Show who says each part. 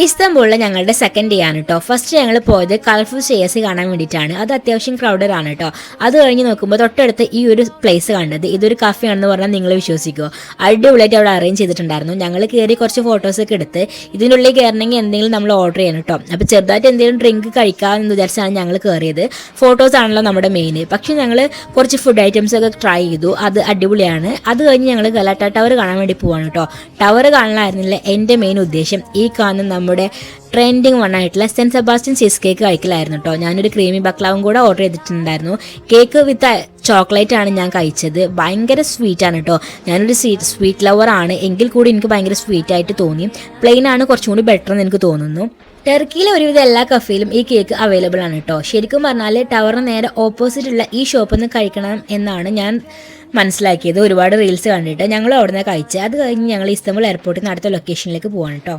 Speaker 1: ഇസ്താംബൂളിലെ ഞങ്ങളുടെ second day ആണ് കേട്ടോ. ഫസ്റ്റ് ഞങ്ങൾ പോയത് കളർഫുൾ സ്റ്റേഴ്സ് കാണാൻ വേണ്ടിയിട്ടാണ്. അത് അത്യാവശ്യം ക്രൗഡഡ് ആണ് കേട്ടോ. അത് കഴിഞ്ഞ് നോക്കുമ്പോൾ തൊട്ടടുത്ത് ഈ ഒരു പ്ലേസ് കണ്ടത് ഇതൊരു കഫേ ആണെന്ന് പറഞ്ഞാൽ നിങ്ങൾ വിശ്വസിക്കുമോ? അടിപൊളിയായിട്ട് അവിടെ അറേഞ്ച് ചെയ്തിട്ടുണ്ടായിരുന്നു. ഞങ്ങൾ കയറി കുറച്ച് ഫോട്ടോസൊക്കെ എടുത്ത് ഇതിനുള്ളിൽ കയറണമെങ്കിൽ എന്തെങ്കിലും നമ്മൾ ഓർഡർ ചെയ്യണം കേട്ടോ. അപ്പോൾ ചെറുതായിട്ട് എന്തെങ്കിലും ഡ്രിങ്ക് കഴിക്കാമെന്ന് വിചാരിച്ചാണ് ഞങ്ങൾ കയറിയത്. ഫോട്ടോസ് ആണല്ലോ നമ്മുടെ മെയിൻ. പക്ഷേ ഞങ്ങൾ കുറച്ച് ഫുഡ് ഐറ്റംസ് ഒക്കെ ട്രൈ ചെയ്തു. അത് അടിപൊളിയാണ്. അത് കഴിഞ്ഞ് ഞങ്ങൾ ഗലാട്ട ടവർ കാണാൻ വേണ്ടി പോവാണ് കേട്ടോ. ടവർ കാണാനായിരുന്നില്ല എൻ്റെ മെയിൻ ഉദ്ദേശം. ഈ കാണുന്ന നമ്മുടെ ട്രെൻഡിങ് വണ്ണായിട്ടുള്ള സെൻറ്റ് സെബാസ്റ്റ്യൻ ചീസ് കേക്ക് കഴിക്കലായിരുന്നു കേട്ടോ. ഞാനൊരു ക്രീമി ബക്ലാവും കൂടെ ഓർഡർ ചെയ്തിട്ടുണ്ടായിരുന്നു. കേക്ക് വിത്ത് ചോക്ലേറ്റ് ആണ് ഞാൻ കഴിച്ചത്. ഭയങ്കര സ്വീറ്റാണ് കേട്ടോ. ഞാനൊരു സ്വീറ്റ് ലവർ ആണ്, എങ്കിൽ കൂടി എനിക്ക് ഭയങ്കര സ്വീറ്റ് ആയിട്ട് തോന്നി. പ്ലെയിൻ ആണ് കുറച്ചും കൂടി ബെറ്റർ എന്ന് എനിക്ക് തോന്നുന്നു. ടർക്കിയിലെ ഒരുവിധം എല്ലാ കഫേയിലും ഈ കേക്ക് അവൈലബിൾ ആണ് കേട്ടോ. ശരിക്കും പറഞ്ഞാൽ ടവറിന് നേരെ ഓപ്പോസിറ്റ് ഉള്ള ഈ ഷോപ്പിൽ നിന്ന് കഴിക്കണം എന്നാണ് ഞാൻ മനസ്സിലാക്കിയത്. ഒരുപാട് റീൽസ് കണ്ടിട്ട് ഞങ്ങൾ അവിടെ നിന്ന് കഴിച്ചത്. അത് കഴിഞ്ഞ് ഞങ്ങൾ ഇസ്താംബുൾ എയർപോർട്ടിൽ നിന്ന് അടുത്ത ലൊക്കേഷനിലേക്ക് പോവാണ് കേട്ടോ.